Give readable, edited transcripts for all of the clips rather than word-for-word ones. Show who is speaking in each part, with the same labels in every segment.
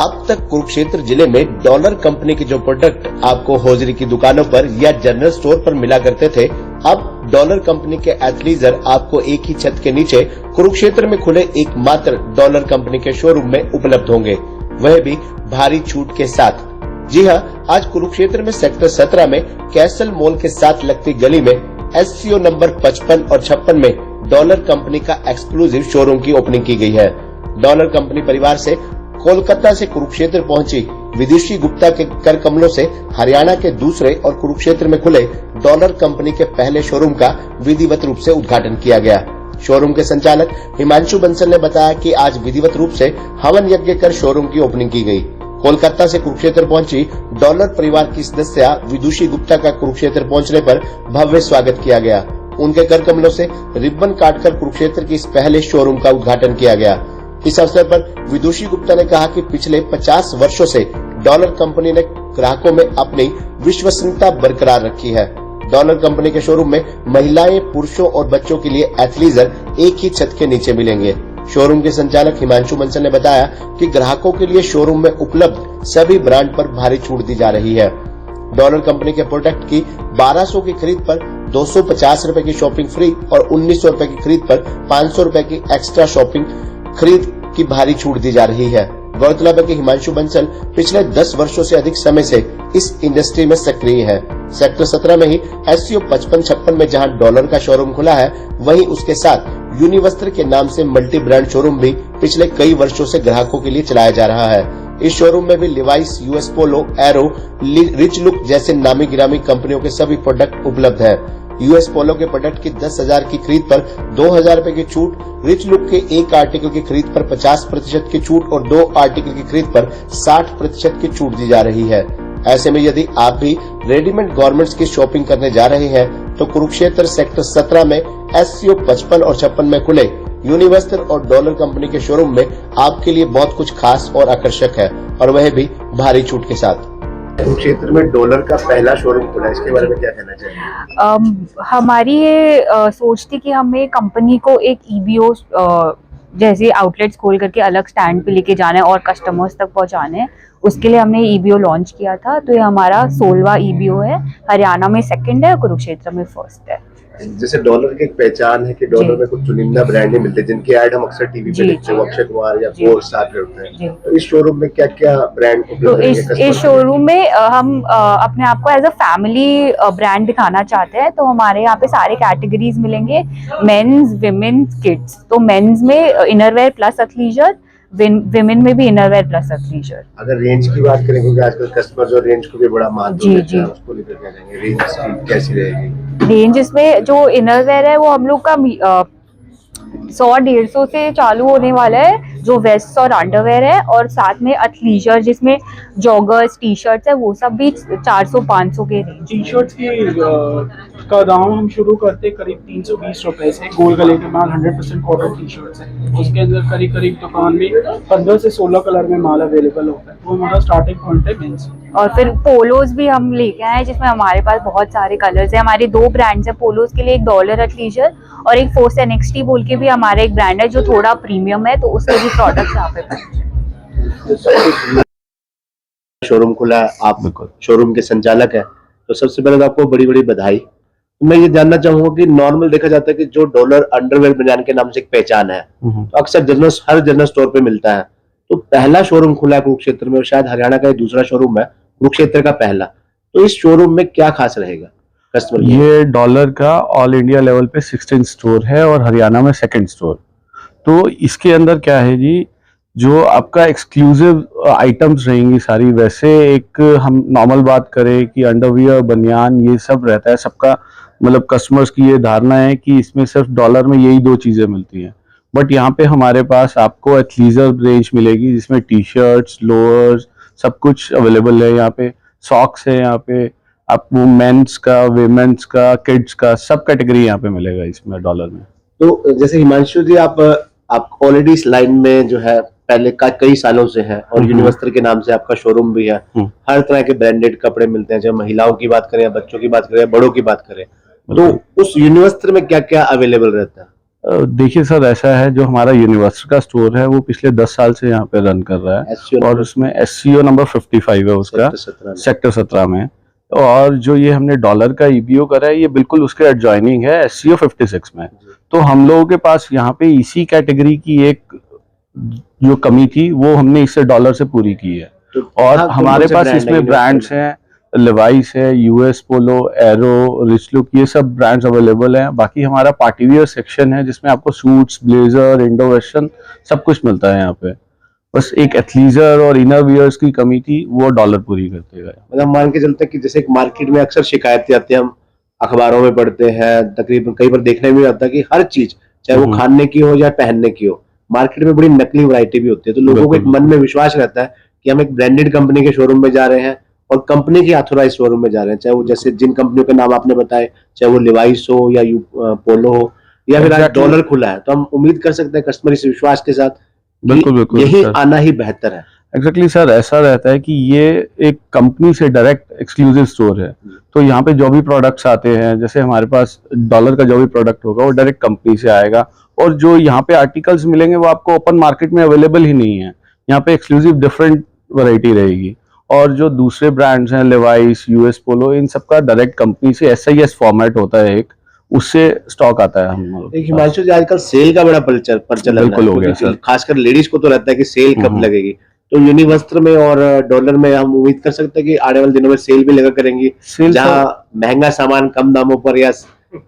Speaker 1: अब तक कुरुक्षेत्र जिले में डॉलर कंपनी के जो प्रोडक्ट आपको हौजरी की दुकानों पर या जनरल स्टोर पर मिला करते थे, अब डॉलर कंपनी के एथलीजर आपको एक ही छत के नीचे कुरुक्षेत्र में खुले एकमात्र डॉलर कंपनी के शोरूम में उपलब्ध होंगे, वह भी भारी छूट के साथ। जी हां, आज कुरुक्षेत्र में सेक्टर 17 में कैसल मॉल के साथ लगती गली में SCO नंबर 55 और 56 में डॉलर कंपनी का एक्सक्लूसिव शोरूम की ओपनिंग की गई है। डॉलर कंपनी परिवार से कोलकाता से कुरुक्षेत्र पहुंची विदुषी गुप्ता के कर कमलों से हरियाणा के दूसरे और कुरुक्षेत्र में खुले डॉलर कंपनी के पहले शोरूम का विधिवत रूप से उद्घाटन किया गया। शोरूम के संचालक हिमांशु बंसल ने बताया कि आज विधिवत रूप से हवन यज्ञ कर शोरूम की ओपनिंग की गई। कोलकाता से कुरुक्षेत्र पहुंची डॉलर परिवार की सदस्या विदुषी गुप्ता का कुरुक्षेत्र पहुंचने पर भव्य स्वागत किया गया। उनके कर कमलों से रिबन काटकर कुरुक्षेत्र की इस पहले शोरूम का उद्घाटन किया गया। इस अवसर पर विदुषी गुप्ता ने कहा कि पिछले 50 वर्षों से डॉलर कंपनी ने ग्राहकों में अपनी विश्वसनीयता बरकरार रखी है। डॉलर कंपनी के शोरूम में महिलाएं, पुरुषों और बच्चों के लिए एथलीजर एक ही छत के नीचे मिलेंगे। शोरूम के संचालक हिमांशु बंसल ने बताया कि ग्राहकों के लिए शोरूम में उपलब्ध सभी ब्रांड पर भारी छूट दी जा रही है। डॉलर कंपनी के प्रोडक्ट की 1200 की खरीद पर 250 रूपए की शॉपिंग फ्री और 1900 रूपए की खरीद पर 500 रूपए की एक्स्ट्रा शॉपिंग खरीद की भारी छूट दी जा रही है। गौरतलब है कि हिमांशु बंसल पिछले 10 वर्षों से अधिक समय से इस इंडस्ट्री में सक्रिय है। सेक्टर 17 में ही SCO 55-56 में जहां डॉलर का शोरूम खुला है, वहीं उसके साथ यूनिवस्त्र के नाम से मल्टी ब्रांड शोरूम भी पिछले कई वर्षों से ग्राहकों के लिए चलाया जा रहा है। इस शोरूम में भी लिवाइस, US पोलो, एरो, रिच लुक जैसे नामी गिरामी कंपनियों के सभी प्रोडक्ट उपलब्ध है। US पोलो के प्रोडक्ट की 10,000 की खरीद पर 2,000 रूपए की छूट, रिच लुक के एक आर्टिकल की खरीद पर 50% की छूट और 2 आर्टिकल की खरीद पर 60% की छूट दी जा रही है। ऐसे में यदि आप भी रेडीमेड गारमेंट्स की शॉपिंग करने जा रहे हैं तो कुरुक्षेत्र सेक्टर 17 में SCO 55 और 56 में खुले यूनिवस्त्र और डॉलर कंपनी के शोरूम में आपके लिए बहुत कुछ खास और आकर्षक है, और वह भी भारी छूट के साथ। कुरुक्षेत्र में डॉलर का पहला शोरूम खुला, इसके बारे में क्या कहना चाहिए?
Speaker 2: हमारी ये सोच थी कि हमें कंपनी को एक EBO जैसे आउटलेट्स खोल करके अलग स्टैंड पे लेके जाना है और कस्टमर्स तक पहुंचाने हैं। उसके लिए हमने EBO लॉन्च किया था। तो ये हमारा 16वां EBO है। हरियाणा में 2nd है, कुरुक्षेत्र में 1st है।
Speaker 1: जैसे डॉलर की एक पहचान है कि डॉलर में कुछ चुनिंदा ब्रांड ही मिलते हैं जिनकी ऐड हम अक्सर टीवी पे देखते हैं, अक्षय कुमार या कोर साथ होते हैं। तो इस शोरूम में क्या क्या ब्रांड उपलब्ध है?
Speaker 2: इस शोरूम में हम अपने आप को एज अ फैमिली ब्रांड दिखाना चाहते हैं। तो हमारे यहाँ पे सारे कैटेगरीज मिलेंगे, मेंस, विमेन्स, किड्स। तो मेंस में इनरवेयर प्लस अथलीजर, विमेन में भी इनरवेयर प्लस अथलीजर।
Speaker 1: अगर रेंज की बात करें, क्योंकि आजकल कस्टमर जो रेंज को भी बड़ा महत्व देते हैं, उसको लेकर क्या कहेंगे? रेंज कैसी रहेगी?
Speaker 2: रेंज इसमें जो इनरवेयर है वो हम लोग का 100-150 से चालू होने वाला है, जो वेस्ट और अंडरवेयर है, और साथ में अथलीजर जिसमें जॉगर्स, टी-शर्ट्स है, वो सब भी 400-500 के रेंज।
Speaker 3: टी-शर्ट्स की का दाम हम शुरू करते करीब 320 रुपए से। गोल गले के माल 100% कॉटन टी-शर्ट्स है। उसके अंदर करीब करीब दुकान में 15 से 16 कलर में माल अवेलेबल होता है। वो हमारा स्टार्टिंग पॉइंट है मेंस।
Speaker 2: और फिर पोलोज भी हम लेके आए जिसमें हमारे पास बहुत सारे कलर्स हैं। हमारे 2 ब्रांड्स हैं पोलोज के लिए, एक डॉलर अथलीजर और एक फोर्स NXT बोल के भी हमारा एक ब्रांड है जो थोड़ा प्रीमियम है। तो उसके भी प्रोडक्ट्स यहाँ पे
Speaker 1: शोरूम खुला है, आप शोरूम के संचालक है, तो सबसे पहले तो आपको बड़ी बड़ी बधाई। मैं ये जानना चाहूंगा कि नॉर्मल देखा जाता है कि जो डॉलर अंडरवेयर बनियान के नाम से एक पहचान है, तो अक्सर हर जनरल स्टोर पे मिलता है। तो पहला शोरूम खुला है कुरुक्षेत्र में, और शायद हरियाणा का दूसरा शोरूम है, कुरुक्षेत्र का पहला। तो इस शोरूम में क्या खास रहेगा कस्टमर?
Speaker 4: ये डॉलर का ऑल इंडिया लेवल पे 16 स्टोर है और हरियाणा में 2nd स्टोर। तो इसके अंदर क्या है जी, जो आपका एक्सक्लूसिव आइटम्स रहेंगी सारी। वैसे एक हम नॉर्मल बात करें कि अंडरवियर, बनियान, ये सब रहता है सबका, मतलब कस्टमर्स की ये धारणा है कि इसमें सिर्फ डॉलर में यही 2 चीजें मिलती हैं। बट यहाँ पे हमारे पास आपको एथलीजर रेंज मिलेगी जिसमें टी-शर्ट्स, लोअर्स सब कुछ अवेलेबल है। यहाँ पे सॉक्स है, यहाँ पे आपको मेंस का, विमेन्स का, किड्स का सब कैटेगरी यहाँ पे मिलेगा इसमें डॉलर में।
Speaker 1: तो जैसे हिमांशु जी, आप ऑलरेडी इस लाइन में जो है पहले कई सालों से है, और यूनिवस्त्र के नाम से आपका शोरूम भी है। हर तरह के ब्रांडेड कपड़े मिलते हैं, चाहे महिलाओं की बात करें या बच्चों की बात करें या बड़ों की बात करें। तो उस यूनिवस्त्र में क्या क्या अवेलेबल रहता है?
Speaker 4: देखिए सर, ऐसा है, जो हमारा यूनिवर्सल का स्टोर है वो पिछले 10 साल से यहाँ पे रन कर रहा है
Speaker 1: SCO
Speaker 4: और उसमें SCO नंबर 55 है उसका, सेक्टर 17 में। और जो ये हमने डॉलर का EBO करा है ये बिल्कुल उसके एडजॉइनिंग है SCO 56 में। तो हम लोगों के पास यहाँ पे इसी कैटेगरी की एक जो कमी थी वो हमने इससे डॉलर से पूरी की है। और हमारे पास इसमें ब्रांड्स हैं, लेवाइस है, US पोलो, एरो, रिच लुक, ये सब ब्रांड्स अवेलेबल हैं। बाकी हमारा पार्टी वियर सेक्शन है जिसमें आपको सूट्स, ब्लेजर, इंडो वेस्टर्न सब कुछ मिलता है यहाँ पे। बस एक एथलीजर और इनर वियर्स की कमी थी, वो डॉलर पूरी करते गए।
Speaker 1: मतलब मान के चलते कि जैसे एक मार्केट में अक्सर शिकायतें आती हैं, हम अखबारों में पढ़ते हैं, तकरीबन कई बार देखने में आता है कि हर चीज चाहे वो खाने की हो या पहनने की हो, मार्केट में बड़ी नकली वैरायटी भी होती है। तो लोगों को एक मन में विश्वास रहता है कि हम एक ब्रांडेड कंपनी के शोरूम में जा रहे हैं और कंपनी की ऑथोराइज शोरूम में जा रहे हैं, चाहे वो जैसे जिन कंपनियों के नाम आपने बताए, चाहे वो लिवाइस हो या पोलो हो या फिर आज डॉलर खुला है, तो हम उम्मीद कर सकते हैं कस्टमर इस विश्वास के साथ
Speaker 4: बिल्कुल
Speaker 1: यही आना ही बेहतर है।
Speaker 4: एग्जैक्टली सर, ऐसा रहता है कि ये एक कंपनी से डायरेक्ट एक्सक्लूसिव स्टोर है। तो यहाँ पे जो भी प्रोडक्ट्स आते हैं, जैसे हमारे पास डॉलर का जो भी प्रोडक्ट होगा वो डायरेक्ट कंपनी से आएगा, और जो यहाँ पे आर्टिकल्स मिलेंगे वो आपको ओपन मार्केट में अवेलेबल ही नहीं है। यहाँ पे एक्सक्लूसिव डिफरेंट वैरायटी रहेगी। और जो दूसरे ब्रांड्स हैं, लेवाइस, US पोलो, इन सबका डायरेक्ट कंपनी से SIS फॉर्मेट होता है एक, उससे स्टॉक आता है। हम
Speaker 1: हिमांशु जी, आजकल सेल का बड़ा प्रचलन
Speaker 4: बिल्कुल हो गया सर।
Speaker 1: खासकर लेडीज को तो रहता है कि सेल कब लगेगी, तो यूनिवस्त्र में और डॉलर में हम उम्मीद कर सकते हैं कि आने वाले दिनों में सेल भी लगा करेंगी, जहां महंगा सामान कम दामों पर या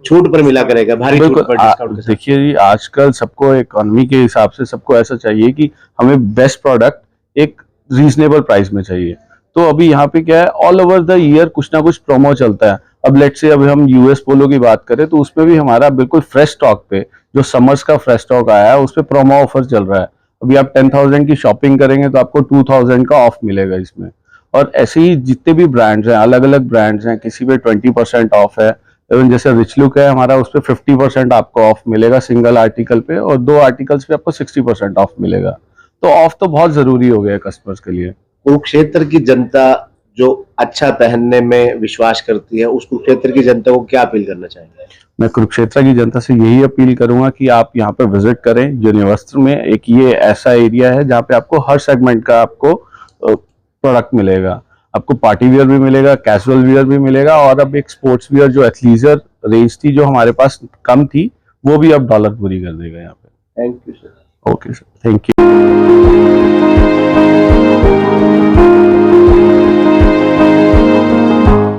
Speaker 1: छूट पर मिला करेगा, भारी छूट पर, डिस्काउंट के साथ।
Speaker 4: देखिए जी, आजकल सबको इकोनॉमी के हिसाब से सबको ऐसा चाहिए कि हमें बेस्ट प्रोडक्ट एक रीजनेबल प्राइस में चाहिए। तो अभी यहाँ पे क्या है, ऑल ओवर द ईयर कुछ ना कुछ प्रोमो चलता है। अब लेट से अभी हम US पोलो की बात करें तो उसमें भी हमारा बिल्कुल फ्रेश स्टॉक पे, जो समर्स का फ्रेश स्टॉक आया है, उस पे प्रोमो ऑफर चल रहा है। अभी आप 10,000 की शॉपिंग करेंगे तो आपको 2,000 का ऑफ मिलेगा इसमें। और ऐसे ही जितने भी ब्रांड्स हैं, अलग अलग ब्रांड्स हैं, किसी पे 20% ऑफ है। इवन जैसे रिच लुक है हमारा, उस पर 50% आपको ऑफ मिलेगा सिंगल आर्टिकल पे, और 2 आर्टिकल्स पे आपको 60% ऑफ मिलेगा। तो ऑफ तो बहुत जरूरी हो गया है कस्टमर्स के लिए।
Speaker 1: कुरुक्षेत्र की जनता जो अच्छा पहनने में विश्वास करती है, उस कुरुक्षेत्र की जनता को क्या अपील करना चाहेंगे?
Speaker 4: मैं कुरुक्षेत्र की जनता से यही अपील करूंगा कि आप यहाँ पे विजिट करें। यूनिवस्त्र में एक ये ऐसा एरिया है जहाँ पे आपको हर सेगमेंट का आपको प्रोडक्ट मिलेगा। आपको पार्टी वियर भी मिलेगा, कैजुअल वियर भी मिलेगा, और अब एक स्पोर्ट्स वियर जो एथलीजर रेंज थी जो हमारे पास कम थी, वो भी अब डॉलर पूरी कर देगा यहाँ पे।
Speaker 1: Thank you sir.
Speaker 4: Okay sir, thank you.